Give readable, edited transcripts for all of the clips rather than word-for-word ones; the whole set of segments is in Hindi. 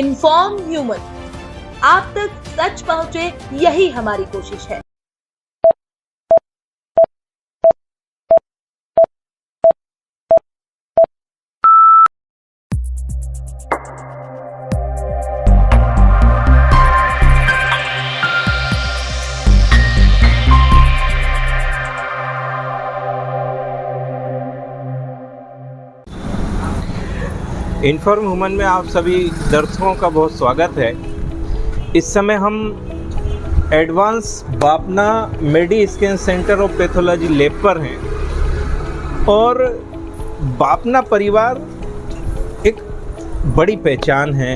इन्फॉर्म ह्यूमन, आप तक सच पहुंचे, यही हमारी कोशिश है। इन्फॉर्म ह्यूमन में आप सभी दर्शकों का बहुत स्वागत है। इस समय हम advance Bapna medi scan centre of pathology lab पर हैं और बापना परिवार एक बड़ी पहचान है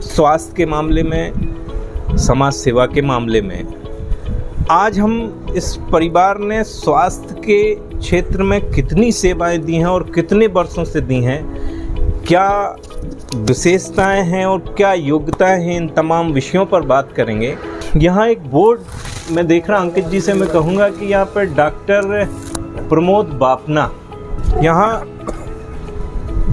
स्वास्थ्य के मामले में, समाज सेवा के मामले में। आज हम इस परिवार ने स्वास्थ्य के क्षेत्र में कितनी सेवाएं दी हैं और कितने वर्षों से दी हैं, क्या विशेषताएं हैं और क्या योग्यताएं हैं, इन तमाम विषयों पर बात करेंगे। यहाँ एक बोर्ड मैं देख रहा, अंकित जी से मैं कहूँगा कि यहाँ पर डॉक्टर प्रमोद बापना, यहाँ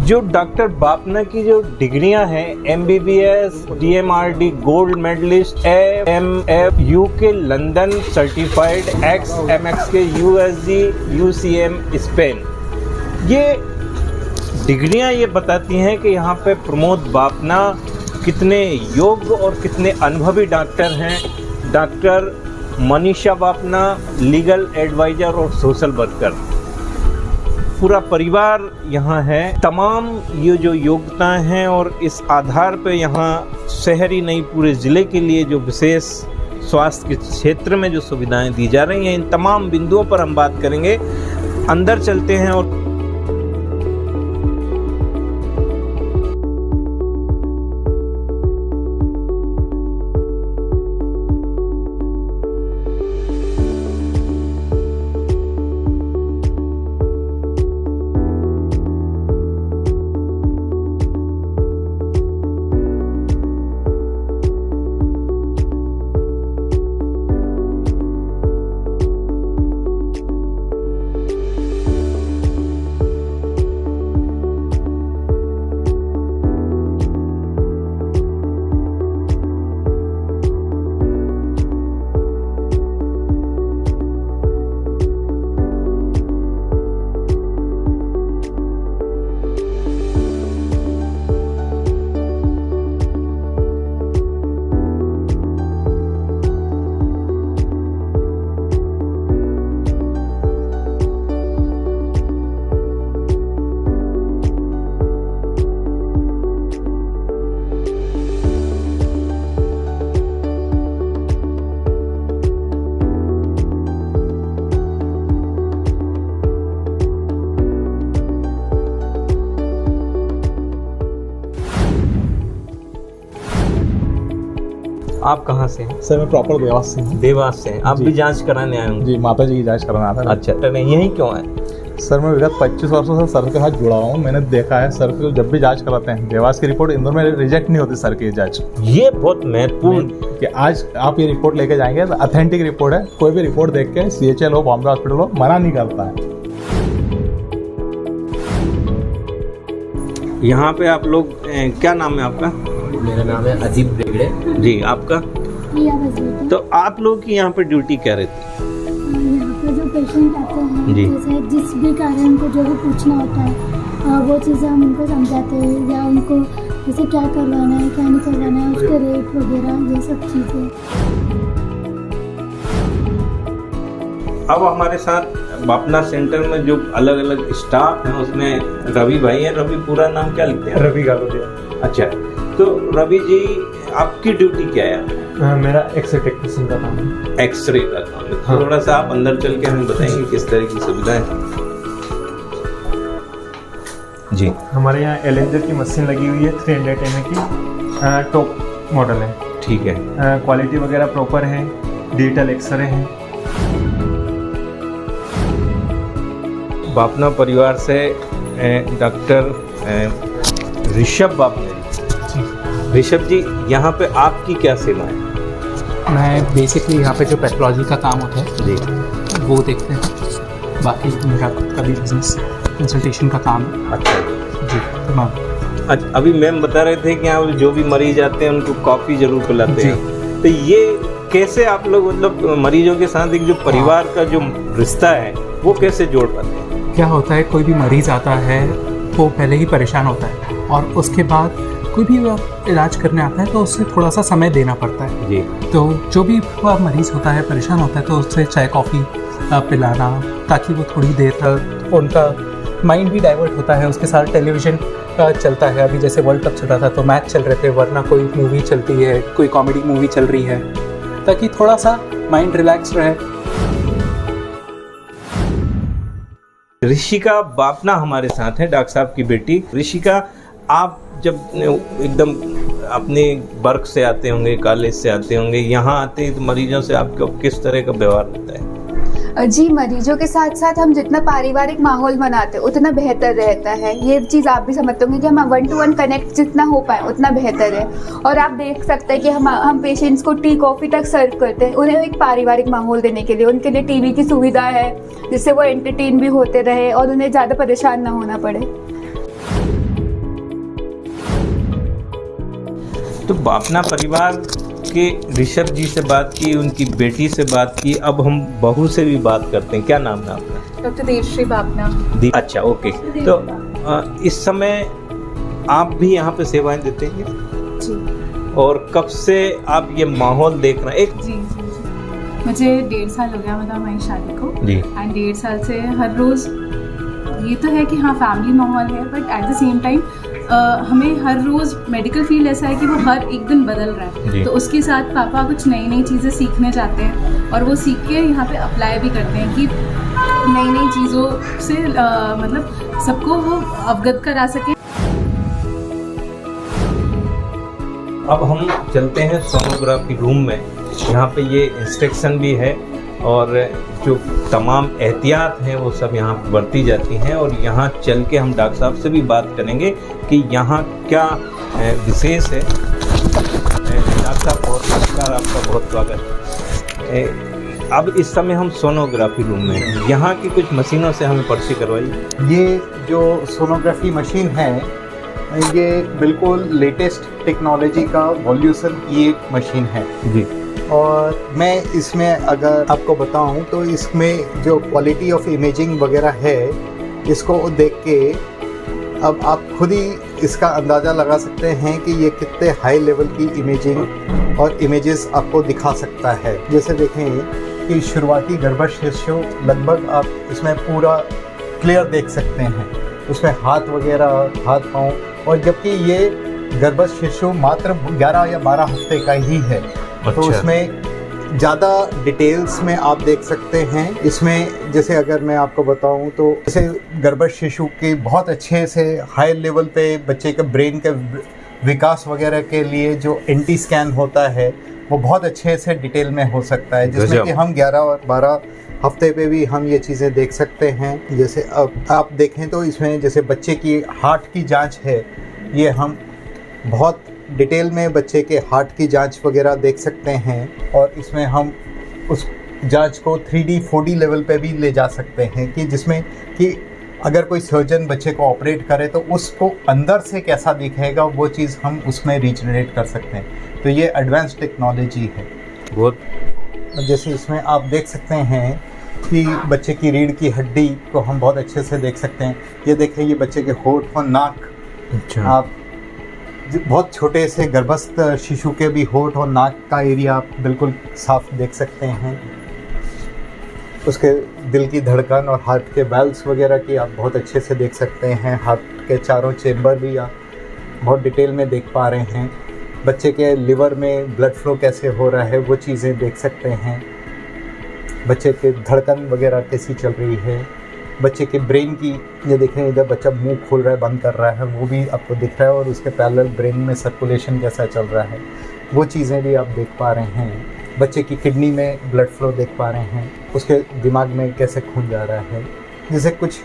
जो डॉक्टर बापना की जो डिग्रियां हैं, MBBS, DMRD gold medallist, AMF UK London certified, XMX के USG UCM स्पेन, ये डिग्रियां ये बताती हैं कि यहाँ पे प्रमोद बापना कितने योग्य और कितने अनुभवी डॉक्टर हैं। Doctor Manisha Bapna legal advisor और सोशल वर्कर, पूरा परिवार यहाँ है। तमाम ये जो योग्यताएं हैं और इस आधार पे यहाँ शहरी नहीं पूरे ज़िले के लिए जो विशेष स्वास्थ्य के क्षेत्र में जो सुविधाएं दी जा रही हैं, इन तमाम बिंदुओं पर हम बात करेंगे। अंदर चलते हैं और आप कहाँ से हैं? सर मैं प्रॉपर देवास से हूँ। देवास से हैं। आप भी जांच कराने आए होंगे? जी, माता जी की जांच कराना था। अच्छा, तो नहीं यही क्यों आए? सर मैं विगत 25 वर्षों से सर के साथ जुड़ा हूँ। मैंने देखा है सर को जब भी जांच कराते हैं, देवास की रिपोर्ट इंदौर में रिजेक्ट नहीं होती सर की जांच। ये बहुत महत्वपूर्ण कि आज आप ये रिपोर्ट लेके जाएंगे तो ऑथेंटिक रिपोर्ट है। कोई भी रिपोर्ट देख के CHL हो, बॉम्बे हॉस्पिटल हो, मना नहीं करता है। यहाँ पे आप लोग क्या नाम है आपका? मेरा नाम है अजीब बेगड़े। जी, आपका? तो आप लोग की यहाँ पे ड्यूटी क्या रहती है? यहाँ पे जो पेशेंट आते हैं, जी, जैसे जिस भी कारण को जो भी पूछना होता है वो चीज़ें हम उनको समझाते हैं, या उनको जैसे क्या करवाना है क्या नहीं करवाना है, उसके रेट वगैरह ये सब चीज़ें। अब हमारे साथ बापना सेंटर में जो अलग अलग स्टाफ हैं उसमें रवि भाई हैं। रवि पूरा नाम क्या लिखते हैं? रवि गालोदिया। अच्छा, तो रवि जी आपकी ड्यूटी क्या है? मेरा एक्सरे टेक्नीशियन का काम है। एक्सरे का काम है। हाँ। थोड़ा सा आप अंदर चल के हमें बताएंगे किस तरह की सुविधाएं? जी, हमारे यहाँ एलेंजर की मशीन लगी हुई है 300 ml की, टॉप मॉडल है। ठीक है। क्वालिटी वगैरह प्रॉपर है, डिजिटल एक्सरे है। बापना परिवार से डॉक्टर ऋषभ बापना। ऋषभ जी, यहाँ पे आपकी क्या सेवा है? मैं बेसिकली यहाँ पे जो पैथोलॉजी का काम होता है जी वो देखते हैं। बाकी मेरा खुद का भी बिजनेस कंसल्टेशन का काम है। अच्छा जी, तमाम। अच्छा, अभी मैम बता रहे थे कि यहाँ जो भी मरीज आते हैं उनको कॉफ़ी जरूर पिलाते हैं, तो ये कैसे आप लोग मतलब मरीजों के साथ एक जो परिवार का जो रिश्ता है वो कैसे जोड़ पाते हैं? क्या होता है, कोई भी मरीज़ आता है वो पहले ही परेशान होता है और उसके बाद कोई भी इलाज करने आता है तो उससे थोड़ा सा समय देना पड़ता है जी। तो जो भी मरीज़ होता है परेशान होता है तो उससे चाय कॉफ़ी पिलाना, ताकि वो थोड़ी देर तक उनका माइंड भी डाइवर्ट होता है। उसके साथ टेलीविज़न चलता है, अभी जैसे वर्ल्ड कप चल रहा था तो मैच चल रहे थे, वरना कोई मूवी चलती है, कोई कॉमेडी मूवी चल रही है, ताकि थोड़ा सा माइंड रिलैक्स रहे। ऋषिका बापना हमारे साथ है, डॉक्टर साहब की बेटी। ऋषिका, आप जब एकदम अपने वर्क से आते होंगे, कॉलेज से आते होंगे, यहाँ आते हैं तो मरीजों से आपका किस तरह का व्यवहार होता है? जी, मरीजों के साथ साथ हम जितना पारिवारिक माहौल बनाते हैं उतना बेहतर रहता है। ये चीज़ आप भी समझते होंगे कि हम 1-to-1 कनेक्ट जितना हो पाए उतना बेहतर है। और आप देख सकते हैं कि हम पेशेंट्स को टी कॉफ़ी तक सर्व करते हैं, उन्हें एक पारिवारिक माहौल देने के लिए। उनके लिए टीवी की सुविधा है जिससे वो एंटरटेन भी होते रहे और उन्हें ज़्यादा परेशान ना होना पड़े। तो बापना परिवार के ऋषभ जी से बात की, उनकी बेटी से बात की, अब हम बहू से भी बात करते हैं। क्या नाम है आपका? डॉक्टर देवश्री बापना। अच्छा, ओके। तो इस समय आप भी यहाँ पे सेवाएं देते हैं जी। और कब से आप ये माहौल देख रहे हैं? जी, मुझे 1.5 साल हो गया मतलब हमारी शादी को जी। एंड 1.5 साल से हर रोज़ ये तो है कि हाँ फैमिली माहौल है, but at the same time हमें हर रोज़ मेडिकल फील्ड ऐसा है कि वो हर एक दिन बदल रहा है। तो उसके साथ पापा कुछ नई नई चीज़ें सीखने जाते हैं और वो सीख के यहाँ पे अप्लाई भी करते हैं कि नई नई चीज़ों से मतलब सबको वो अवगत करा सकें। अब हम चलते हैं सोनोग्राफी रूम में। यहाँ पे ये इंस्ट्रक्शन भी है और जो तमाम एहतियात हैं वो सब यहाँ बरती जाती हैं। और यहाँ चल के हम डॉक्टर साहब से भी बात करेंगे कि यहाँ क्या विशेष है। डॉक्टर साहब बहुत नमस्कार, आपका बहुत स्वागत। अब इस समय हम सोनोग्राफी रूम में हैं। यहाँ की कुछ मशीनों से हमें परिचय करवाइए। ये जो सोनोग्राफी मशीन है ये बिल्कुल लेटेस्ट टेक्नोलॉजी का वॉल्यूशन की एक मशीन है जी। और मैं इसमें अगर आपको बताऊं तो इसमें जो क्वालिटी ऑफ इमेजिंग वगैरह है इसको देख के अब आप खुद ही इसका अंदाज़ा लगा सकते हैं कि ये कितने हाई लेवल की इमेजिंग और इमेजेस आपको दिखा सकता है। जैसे देखें कि शुरुआती गर्भस्थ शिशु लगभग आप इसमें पूरा क्लियर देख सकते हैं, उसमें हाथ वगैरह, हाथ पाँव, और जबकि ये गर्भस्थ शिशु मात्र 11 या 12 हफ्ते का ही है। तो उसमें ज़्यादा डिटेल्स में आप देख सकते हैं। इसमें जैसे अगर मैं आपको बताऊं तो जैसे गर्भस्थ शिशु के बहुत अच्छे से हाई लेवल पे बच्चे के ब्रेन के विकास वगैरह के लिए जो एंटी स्कैन होता है वो बहुत अच्छे से डिटेल में हो सकता है, जिसमें कि हम 11 और 12 हफ्ते पे भी हम ये चीज़ें देख सकते हैं। जैसे अब आप देखें तो इसमें जैसे बच्चे की हार्ट की जांच है, ये हम बहुत डिटेल में बच्चे के हार्ट की जांच वगैरह देख सकते हैं। और इसमें हम उस जांच को 3D 4D लेवल पे भी ले जा सकते हैं कि जिसमें कि अगर कोई सर्जन बच्चे को ऑपरेट करे तो उसको अंदर से कैसा दिखेगा वो चीज़ हम उसमें रिजनरेट कर सकते हैं। तो ये एडवांस टेक्नोलॉजी है बहुत। जैसे इसमें आप देख सकते हैं कि बच्चे की रीढ़ की हड्डी को हम बहुत अच्छे से देख सकते हैं। ये देखें, ये बच्चे के होंठ और नाक। अच्छा। आप बहुत छोटे से गर्भस्थ शिशु के भी होंठ और नाक का एरिया आप बिल्कुल साफ देख सकते हैं। उसके दिल की धड़कन और हार्ट के वेल्व्स वगैरह की आप बहुत अच्छे से देख सकते हैं। हार्ट के चारों चेम्बर भी आप बहुत डिटेल में देख पा रहे हैं। बच्चे के लिवर में ब्लड फ्लो कैसे हो रहा है वो चीज़ें देख सकते हैं। बच्चे के धड़कन वगैरह कैसी चल रही है। बच्चे के ब्रेन की, ये देख रहे हैं इधर बच्चा मुंह खोल रहा है, बंद कर रहा है, वो भी आपको दिख रहा है। और उसके पैरेलल ब्रेन में सर्कुलेशन कैसा चल रहा है वो चीज़ें भी आप देख पा रहे हैं। बच्चे की किडनी में ब्लड फ्लो देख पा रहे हैं, उसके दिमाग में कैसे खून जा रहा है। जैसे कुछ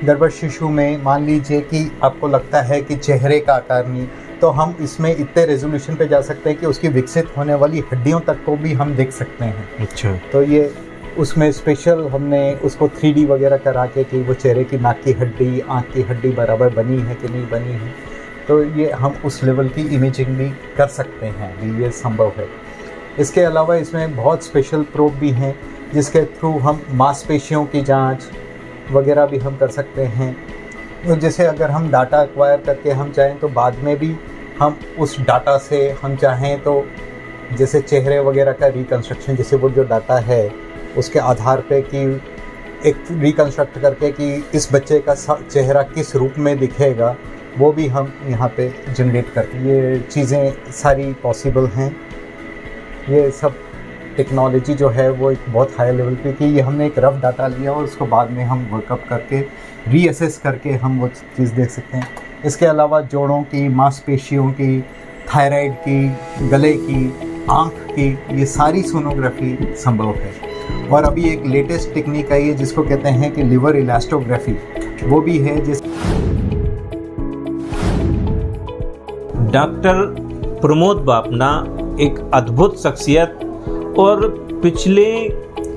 गर्भस्थ शिशु में मान लीजिए कि आपको लगता है कि चेहरे का आकार नहीं, तो हम इसमें इतने रेजोल्यूशन पे जा सकते हैं कि उसकी विकसित होने वाली हड्डियों तक को भी हम देख सकते हैं। अच्छा। तो ये उसमें स्पेशल हमने उसको 3D वगैरह करा के कि वो चेहरे की नाक की हड्डी, आँख की हड्डी बराबर बनी है कि नहीं बनी है, तो ये हम उस लेवल की इमेजिंग भी कर सकते हैं, ये संभव है। इसके अलावा इसमें बहुत स्पेशल प्रोब भी हैं जिसके थ्रू हम मांसपेशियों की जांच वगैरह भी हम कर सकते हैं। तो जैसे अगर हम डाटा एक्वायर करके हम चाहें तो बाद में भी हम उस डाटा से हम चाहें तो जैसे चेहरे वगैरह का रिकन्स्ट्रक्शन, जैसे वो जो डाटा है उसके आधार पे कि एक रिकन्स्ट्रक्ट करके कि इस बच्चे का चेहरा किस रूप में दिखेगा, वो भी हम यहाँ पे जनरेट करते। ये चीज़ें सारी पॉसिबल हैं। ये सब टेक्नोलॉजी जो है वो एक बहुत हाई लेवल पे, कि ये हमने एक रफ डाटा लिया और उसको बाद में हम वर्कअप करके रीअसेस करके हम वो चीज़ देख सकते हैं। इसके अलावा जोड़ों की, मांसपेशियों की, थायराइड की, गले की, आँख की, ये सारी सोनोग्राफी संभव है। और अभी एक लेटेस्ट टेक्निक आई है जिसको कहते हैं कि लिवर इलास्टोग्राफी, वो भी है। डॉक्टर प्रमोद बापना एक अद्भुत शख्सियत और पिछले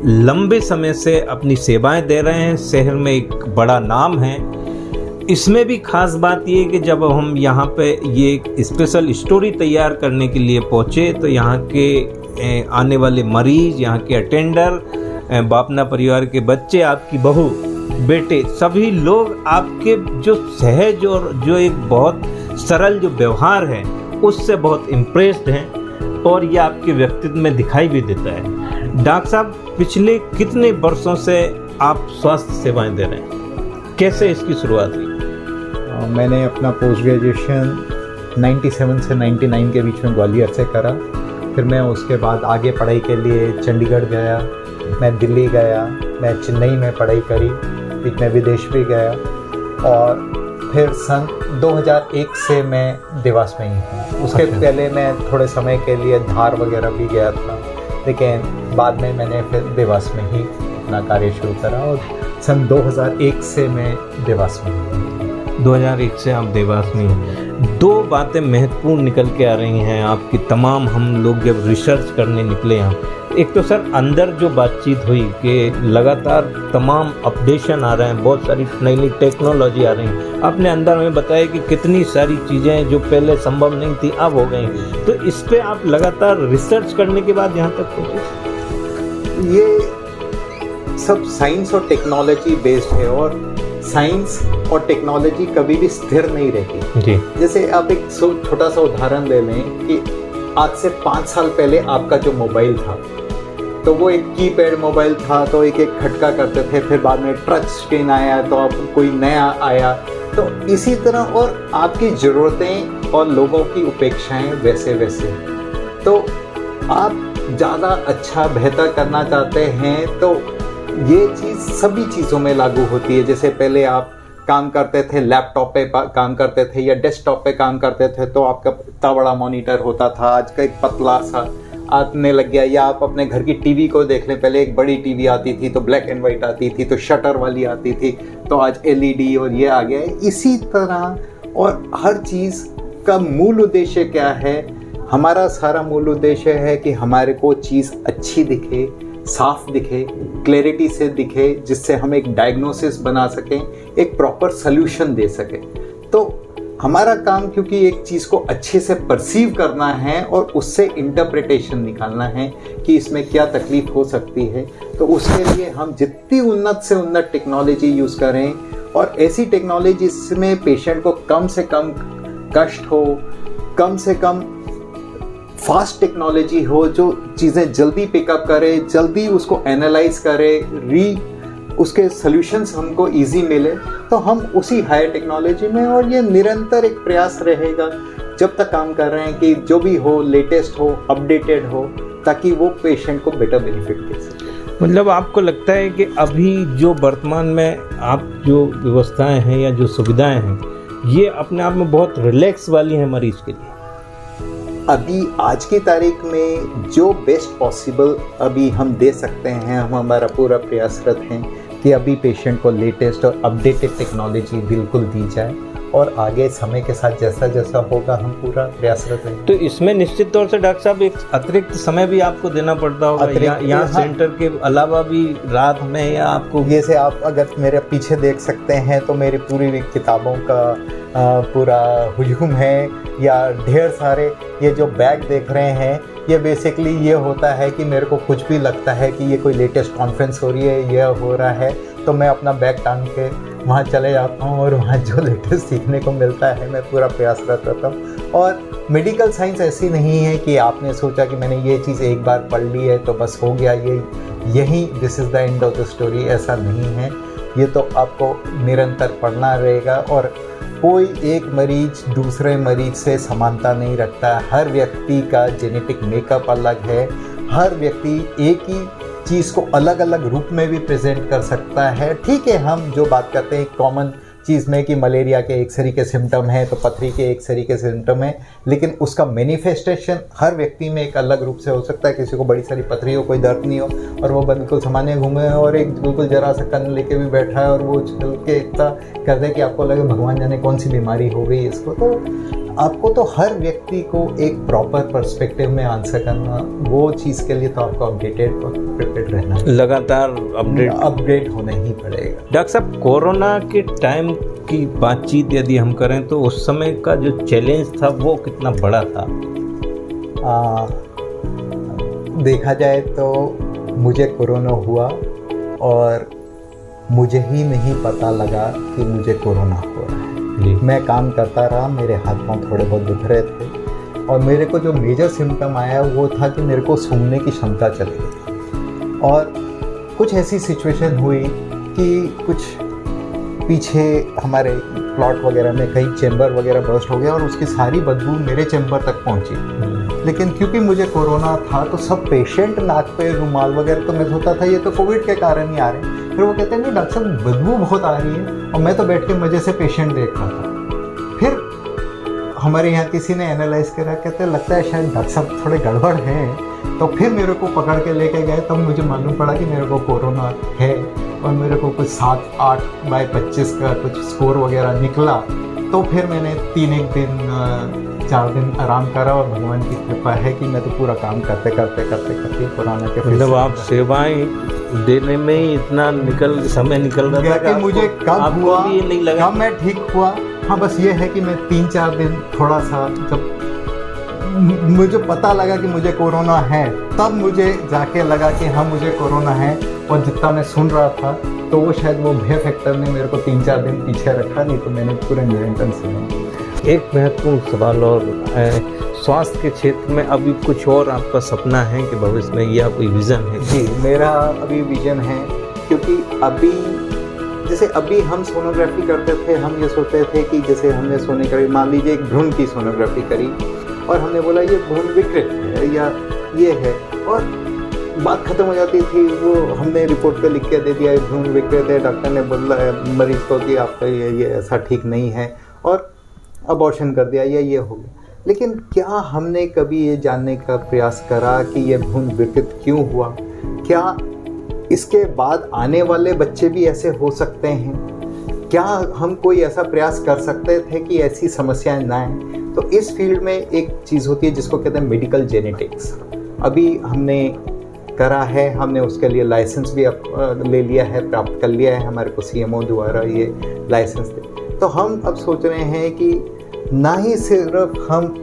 लंबे समय से अपनी सेवाएं दे रहे हैं। शहर में एक बड़ा नाम है। इसमें भी खास बात ये है कि जब हम यहाँ पे ये एक स्पेशल स्टोरी तैयार करने के लिए पहुँचे तो यहाँ के आने वाले मरीज, यहाँ के अटेंडर, बापना परिवार के बच्चे, आपकी बहू, बेटे, सभी लोग आपके जो सहज और जो एक बहुत सरल जो व्यवहार है उससे बहुत इम्प्रेस्ड हैं और ये आपके व्यक्तित्व में दिखाई भी देता है। डॉक्टर साहब, पिछले कितने वर्षों से आप स्वास्थ्य सेवाएं दे रहे हैं? कैसे इसकी शुरुआत हुई? मैंने अपना पोस्ट ग्रेजुएशन 97 से 99 के बीच में ग्वालियर से करा। फिर मैं उसके बाद आगे पढ़ाई के लिए चंडीगढ़ गया, मैं दिल्ली गया, मैं चेन्नई में पढ़ाई करी, फिर मैं विदेश भी गया और फिर सन 2001 से मैं देवास में ही हूँ। उसके पहले मैं थोड़े समय के लिए धार वगैरह भी गया था, लेकिन बाद में मैंने फिर देवास में ही अपना कार्य शुरू करा और सन 2001 से मैं देवास में हूँ। 2001 से आप देवास में हैं। दो बातें महत्वपूर्ण निकल के आ रही हैं आपकी तमाम, हम लोग जब रिसर्च करने निकले यहाँ। एक तो सर अंदर जो बातचीत हुई कि लगातार तमाम अपडेशन आ रहे हैं, बहुत सारी नई नई टेक्नोलॉजी आ रही है। आपने अंदर में बताया कि कितनी सारी चीज़ें जो पहले संभव नहीं थी अब हो गई, तो इस पे आप लगातार रिसर्च करने के बाद यहाँ तक पहुँचे। ये सब साइंस और टेक्नोलॉजी बेस्ड है और साइंस और टेक्नोलॉजी कभी भी स्थिर नहीं रहती जी। जैसे आप एक छोटा सा उदाहरण ले लें कि आज से 5 साल पहले आपका जो मोबाइल था तो वो एक कीपैड मोबाइल था, तो एक एक खटका करते थे, फिर बाद में टच स्क्रीन आया, तो अब कोई नया आया। तो इसी तरह और आपकी ज़रूरतें और लोगों की उपेक्षाएं वैसे वैसे। तो आप ज़्यादा अच्छा बेहतर करना चाहते हैं तो ये चीज़ सभी चीज़ों में लागू होती है। जैसे पहले आप काम करते थे, लैपटॉप पे काम करते थे या डेस्कटॉप पे काम करते थे तो आपका इतना बड़ा मॉनिटर होता था, आज का एक पतला सा आने लग गया। या आप अपने घर की टीवी को देख लें, पहले एक बड़ी टीवी आती थी तो ब्लैक एंड वाइट आती थी, तो शटर वाली आती थी, तो आज LED और ये आ गया है। इसी तरह और हर चीज़ का मूल उद्देश्य क्या है? हमारा सारा मूल उद्देश्य है कि हमारे को चीज़ अच्छी दिखे, साफ दिखे, क्लैरिटी से दिखे, जिससे हम एक डायग्नोसिस बना सकें, एक प्रॉपर सल्यूशन दे सकें। तो हमारा काम क्योंकि एक चीज़ को अच्छे से परसीव करना है और उससे इंटरप्रिटेशन निकालना है कि इसमें क्या तकलीफ हो सकती है, तो उसके लिए हम जितनी उन्नत से उन्नत टेक्नोलॉजी यूज़ करें और ऐसी टेक्नोलॉजी जिसमें पेशेंट को कम से कम कष्ट हो, कम से कम फास्ट टेक्नोलॉजी हो, जो चीज़ें जल्दी पिकअप करे, जल्दी उसको एनालाइज करे, उसके सॉल्यूशंस हमको इजी मिले, तो हम उसी हायर टेक्नोलॉजी में। और ये निरंतर एक प्रयास रहेगा जब तक काम कर रहे हैं कि जो भी हो लेटेस्ट हो, अपडेटेड हो, ताकि वो पेशेंट को बेटर बेनिफिट दे सके। मतलब आपको लगता है कि अभी जो वर्तमान में आप जो व्यवस्थाएं हैं या जो सुविधाएं हैं ये अपने आप में बहुत रिलैक्स वाली हैं मरीज के लिए? अभी आज की तारीख में जो बेस्ट पॉसिबल अभी हम दे सकते हैं, हम हमारा पूरा प्रयासरत हैं कि अभी पेशेंट को लेटेस्ट और अपडेटेड टेक्नोलॉजी बिल्कुल दी जाए और आगे समय के साथ जैसा जैसा होगा हम पूरा प्रयासरत रहेंगे। तो इसमें निश्चित तौर से डॉक्टर साहब एक अतिरिक्त समय भी आपको देना पड़ता होगा, यहाँ सेंटर के अलावा भी रात में, या आपको जैसे आप अगर मेरे पीछे देख सकते हैं तो मेरी पूरी किताबों का पूरा हुजूम है, या ढेर सारे ये जो बैग देख रहे हैं, ये बेसिकली ये होता है कि मेरे को कुछ भी लगता है कि ये कोई लेटेस्ट कॉन्फ्रेंस हो रही है, यह हो रहा है, तो मैं अपना बैग टांग के वहाँ चले जाता हूँ और वहाँ जो लेटेस्ट सीखने को मिलता है मैं पूरा प्रयासरत रहता हूँ। और मेडिकल साइंस ऐसी नहीं है कि आपने सोचा कि मैंने ये चीज़ एक बार पढ़ ली है तो बस हो गया, यही this is the end of the story, ऐसा नहीं है। ये तो आपको निरंतर पढ़ना रहेगा और कोई एक मरीज दूसरे मरीज से समानता नहीं रखता। हर व्यक्ति का जेनेटिक मेकअप अलग है, हर व्यक्ति एक ही चीज़ को अलग अलग रूप में भी प्रेजेंट कर सकता है। ठीक है, हम जो बात करते हैं कॉमन चीज़ में कि मलेरिया के एक सरी के सिम्टम हैं तो पथरी के एक सरी के सिम्टम हैं, लेकिन उसका मैनिफेस्टेशन हर व्यक्ति में एक अलग रूप से हो सकता है। किसी को बड़ी सारी पथरी हो, कोई दर्द नहीं हो और वो बिल्कुल सामान्य घूमे, और एक बिल्कुल जरा सा कन्न लेके भी बैठा है और वो चल के इतना कर दे कि आपको लगे भगवान जाने कौन सी बीमारी हो गई इसको। तो आपको तो हर व्यक्ति को एक प्रॉपर पर्सपेक्टिव में आंसर करना, वो चीज़ के लिए तो आपको अपडेटेड और प्रिपेयर्ड रहना, लगातार अपडेट होना ही पड़ेगा। डॉक्टर साहब, कोरोना के टाइम की बातचीत यदि हम करें तो उस समय का जो चैलेंज था वो कितना बड़ा था? देखा जाए तो मुझे कोरोना हुआ और मुझे ही नहीं पता लगा कि मुझे कोरोना हो रहा है। मैं काम करता रहा, मेरे हाथ पांव थोड़े बहुत दुख रहे थे और मेरे को जो मेजर सिम्टम आया वो था कि मेरे को सूंघने की क्षमता चली गई। और कुछ ऐसी सिचुएशन हुई कि कुछ पीछे हमारे प्लॉट वगैरह में कहीं चेंबर वगैरह बर्स्ट हो गया और उसकी सारी बदबू मेरे चेंबर तक पहुंची। लेकिन क्योंकि मुझे कोरोना था तो सब पेशेंट नाक पे रुमाल वगैरह, तो मैं सोचता था ये तो कोविड के कारण ही आ रहे हैं। फिर वो कहते हैं नहीं डॉक्टर साहब बदबू बहुत आ रही है, और मैं तो बैठ के मज़े से पेशेंट देख रहा था। फिर हमारे यहाँ किसी ने एनालाइज करा, कहते लगता है शायद डॉक्टर साहब थोड़े गड़बड़ हैं। तो फिर मेरे को पकड़ के लेके गए, तब मुझे मालूम पड़ा कि मेरे को कोरोना है और मेरे को कुछ 7-8/25 का कुछ स्कोर वगैरह निकला। तो फिर मैंने 4 दिन आराम करा और भगवान की कृपा है कि मैं तो पूरा काम करते कोरोना के मतलब आप सेवाएं देने में ही इतना समय निकल रहा था कि मुझे कब हुआ नहीं लगा, कब मैं ठीक हुआ। हाँ, बस ये है कि मैं 3-4 दिन थोड़ा सा, जब मुझे पता लगा कि मुझे कोरोना है तब मुझे जाके लगा कि हाँ मुझे कोरोना है। और जितना मैं सुन रहा था तो वो शायद वो भय फैक्टर ने मेरे को 3-4 दिन पीछे रखा, नहीं तो मैंने पूरे निरंतर सुना। एक महत्वपूर्ण सवाल और है, स्वास्थ्य के क्षेत्र में अभी कुछ और आपका सपना है कि भविष्य में, या कोई विज़न है? जी, मेरा अभी विज़न है, क्योंकि अभी हम सोनोग्राफी करते थे, हम ये सोचते थे कि जैसे हमने सोनोग्राफी, मान लीजिए एक भ्रूण की सोनोग्राफी करी और हमने बोला ये भ्रूण विकृत है या ये है, और बात ख़त्म हो जाती थी। वो हमने रिपोर्ट पे लिख के दे दिया भ्रूण विकृत है, डॉक्टर ने बोला मरीज को कि आपका ये ऐसा ठीक नहीं है और अबॉर्शन कर दिया या ये हो गया। लेकिन क्या हमने कभी ये जानने का प्रयास करा कि ये भ्रूण विकृत क्यों हुआ? क्या इसके बाद आने वाले बच्चे भी ऐसे हो सकते हैं? क्या हम कोई ऐसा प्रयास कर सकते थे कि ऐसी समस्याएं ना आए? तो इस फील्ड में एक चीज़ होती है जिसको कहते हैं मेडिकल जेनेटिक्स। अभी हमने करा है, हमने उसके लिए लाइसेंस भी ले लिया है, प्राप्त कर लिया है, हमारे को CMO द्वारा ये लाइसेंस दे। तो हम अब सोच रहे हैं कि ना ही सिर्फ हम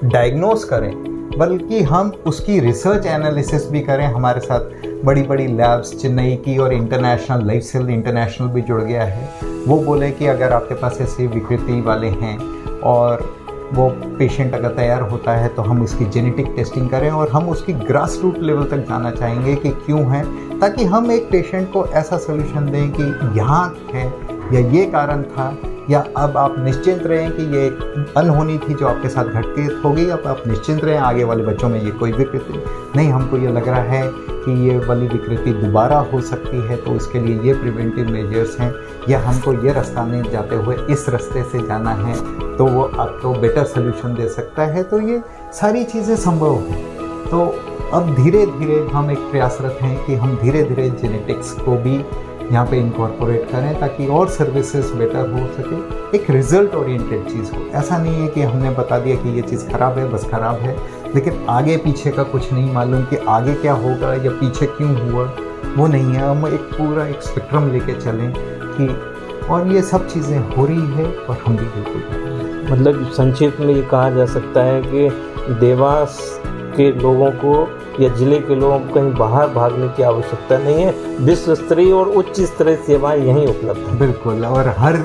डायग्नोस करें बल्कि हम उसकी रिसर्च एनालिसिस भी करें। हमारे साथ बड़ी बड़ी लैब्स चेन्नई की और इंटरनेशनल, लाइफ सेल इंटरनेशनल भी जुड़ गया है। वो बोले कि अगर आपके पास ऐसी विकृति वाले हैं और वो पेशेंट अगर तैयार होता है तो हम उसकी जेनेटिक टेस्टिंग करें और हम उसकी ग्रास रूट लेवल तक जाना चाहेंगे कि क्यों है, ताकि हम एक पेशेंट को ऐसा सोल्यूशन दें कि यहाँ है या ये कारण था, या अब आप निश्चिंत रहें कि ये अनहोनी थी जो आपके साथ घटित हो गई, अब आप निश्चिंत रहें आगे वाले बच्चों में ये कोई विकृति नहीं। हमको ये लग रहा है कि ये वाली विकृति दोबारा हो सकती है, तो उसके लिए ये प्रिवेंटिव मेजर्स हैं, या हमको ये रास्ता नहीं जाते हुए इस रास्ते से जाना है, तो वो आपको बेटर सोल्यूशन दे सकता है। तो ये सारी चीज़ें संभव हैं। तो अब धीरे धीरे हम एक प्रयासरत हैं कि हम धीरे धीरे जेनेटिक्स को भी यहाँ पे इनकॉर्पोरेट करें ताकि और सर्विसेज बेटर हो सके। एक रिजल्ट ओरिएंटेड चीज़ हो, ऐसा नहीं है कि हमने बता दिया कि ये चीज़ ख़राब है, बस ख़राब है, लेकिन आगे पीछे का कुछ नहीं मालूम कि आगे क्या होगा या पीछे क्यों हुआ, वो नहीं है। हम एक पूरा एक स्पेक्ट्रम लेके चलें कि और ये सब चीज़ें हो रही है और हम भी बिल्कुल कर रहे हैं। मतलब संक्षेप में ये कहा जा सकता है कि देवास के लोगों को या जिले के लोगों को कहीं बाहर भागने की आवश्यकता नहीं है, विश्व स्तरीय और उच्च स्तरीय सेवाएं यहीं उपलब्ध हैं। बिल्कुल, और हर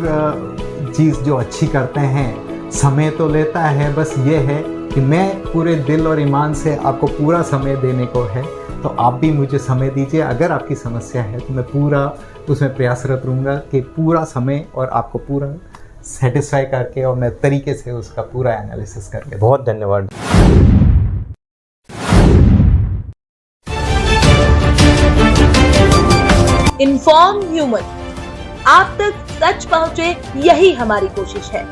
चीज़ जो अच्छी करते हैं समय तो लेता है, बस ये है कि मैं पूरे दिल और ईमान से आपको पूरा समय देने को है, तो आप भी मुझे समय दीजिए। अगर आपकी समस्या है तो मैं पूरा उसमें प्रयासरत रहूँगा कि पूरा समय और आपको पूरा सेटिस्फाई करके और मैं तरीके से उसका पूरा एनालिसिस करके। बहुत धन्यवाद। इन्फॉर्म ह्यूमन, आप तक सच पहुंचे, यही हमारी कोशिश है।